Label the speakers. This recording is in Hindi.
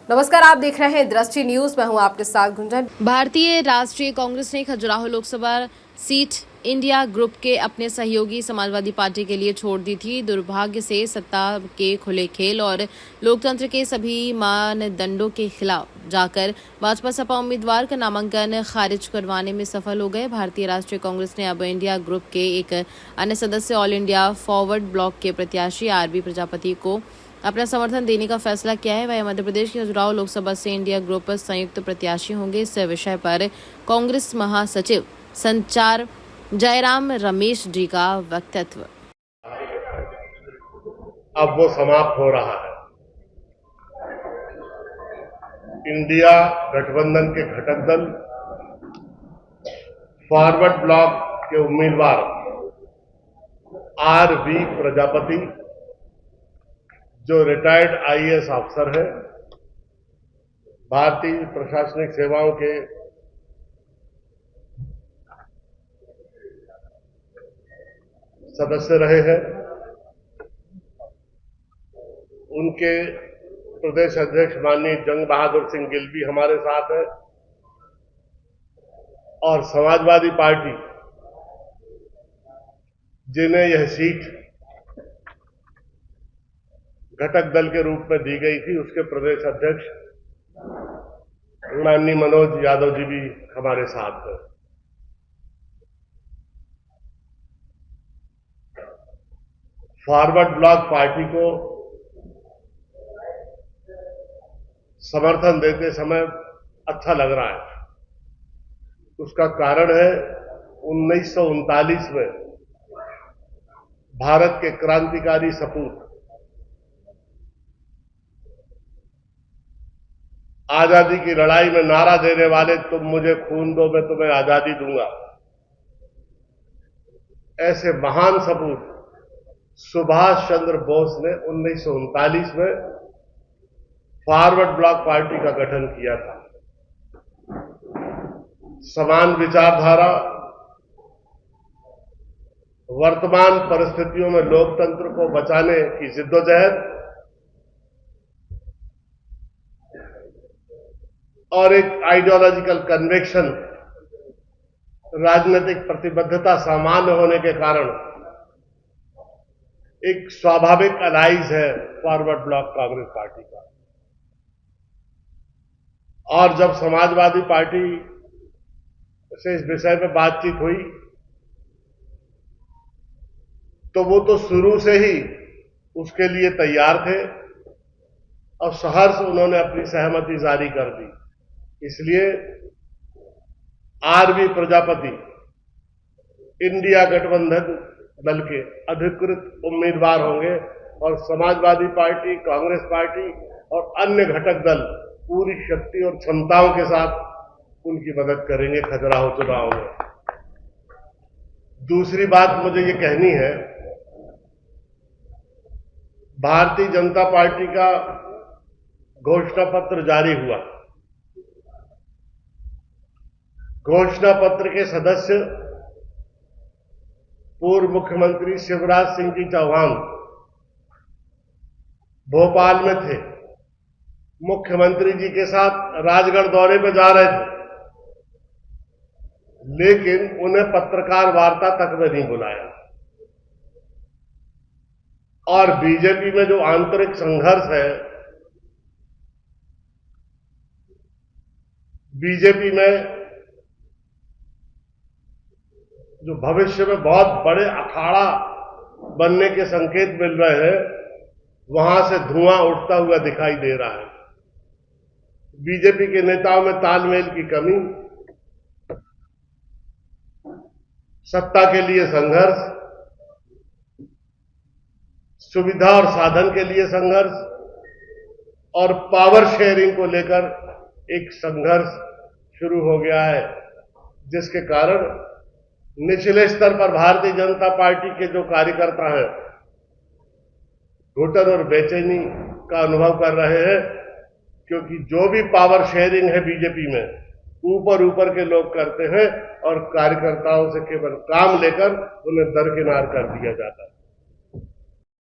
Speaker 1: नमस्कार, आप देख रहे हैं दृष्टि न्यूज। मैं हूं आपके साथ गुंजन।
Speaker 2: भारतीय राष्ट्रीय कांग्रेस ने Khajuraho Lok Sabha seat India group के अपने सहयोगी समाजवादी पार्टी के लिए छोड़ दी थी। दुर्भाग्य से सत्ता के खुले खेल और लोकतंत्र के सभी मानदंडों के खिलाफ जाकर भाजपा सपा उम्मीदवार का नामांकन खारिज करवाने में सफल हो गए। भारतीय राष्ट्रीय कांग्रेस ने अब इंडिया ग्रुप के एक अन्य सदस्य ऑल इंडिया फॉरवर्ड ब्लॉक के प्रत्याशी आरबी प्रजापति को अपना समर्थन देने का फैसला किया है। वह मध्य प्रदेश की खजुराहो लोकसभा से इंडिया ग्रुप पर संयुक्त प्रत्याशी होंगे। इस विषय पर कांग्रेस महासचिव संचार जयराम रमेश जी का वक्तव्य।
Speaker 3: अब वो समाप्त हो रहा है। इंडिया गठबंधन के घटक दल फॉरवर्ड ब्लॉक के उम्मीदवार आरबी प्रजापति, जो रिटायर्ड आईएएस अफसर है, भारतीय प्रशासनिक सेवाओं के सदस्य रहे हैं, उनके प्रदेश अध्यक्ष माननीय जंग बहादुर सिंह गिल भी हमारे साथ है, और समाजवादी पार्टी जिन्हें यह सीट घटक दल के रूप में दी गई थी, उसके प्रदेश अध्यक्ष माननीय मनोज यादव जी भी हमारे साथ हैं। फॉरवर्ड ब्लॉक पार्टी को समर्थन देते समय अच्छा लग रहा है। उसका कारण है 1939 में भारत के क्रांतिकारी सपूत आजादी की लड़ाई में नारा देने वाले, तुम मुझे खून दो मैं तुम्हें आजादी दूंगा, ऐसे महान सपूत सुभाष चंद्र बोस ने 1939 में फॉरवर्ड ब्लॉक पार्टी का गठन किया था। समान विचारधारा, वर्तमान परिस्थितियों में लोकतंत्र को बचाने की जिद्दोजहद और एक आइडियोलॉजिकल कन्विक्शन, राजनीतिक प्रतिबद्धता सामान्य होने के कारण एक स्वाभाविक अलाइज है फॉरवर्ड ब्लॉक कांग्रेस पार्टी का। और जब समाजवादी पार्टी से इस विषय पर बातचीत हुई तो वो तो शुरू से ही उसके लिए तैयार थे और सहर्ष उन्होंने अपनी सहमति जारी कर दी। इसलिए आरबी प्रजापति इंडिया गठबंधन दल के अधिकृत उम्मीदवार होंगे और समाजवादी पार्टी, कांग्रेस पार्टी और अन्य घटक दल पूरी शक्ति और क्षमताओं के साथ उनकी मदद करेंगे खजुराहो चुनाव में। दूसरी बात मुझे ये कहनी है, भारतीय जनता पार्टी का घोषणा पत्र जारी हुआ। घोषणा पत्र के सदस्य पूर्व मुख्यमंत्री शिवराज सिंह जी चौहान भोपाल में थे, मुख्यमंत्री जी के साथ राजगढ़ दौरे पर जा रहे थे, लेकिन उन्हें पत्रकार वार्ता तक में नहीं बुलाया। और बीजेपी में जो आंतरिक संघर्ष है, बीजेपी में जो भविष्य में बहुत बड़े अखाड़ा बनने के संकेत मिल रहे हैं, वहां से धुआं उठता हुआ दिखाई दे रहा है। बीजेपी के नेताओं में तालमेल की कमी, सत्ता के लिए संघर्ष, सुविधा और साधन के लिए संघर्ष और पावर शेयरिंग को लेकर एक संघर्ष शुरू हो गया है, जिसके कारण निचले स्तर पर भारतीय जनता पार्टी के जो कार्यकर्ता हैं घुटन और बेचैनी का अनुभव कर रहे हैं, क्योंकि जो भी पावर शेयरिंग है बीजेपी में, ऊपर के लोग करते हैं और कार्यकर्ताओं से केवल काम लेकर उन्हें दरकिनार कर दिया जाता है।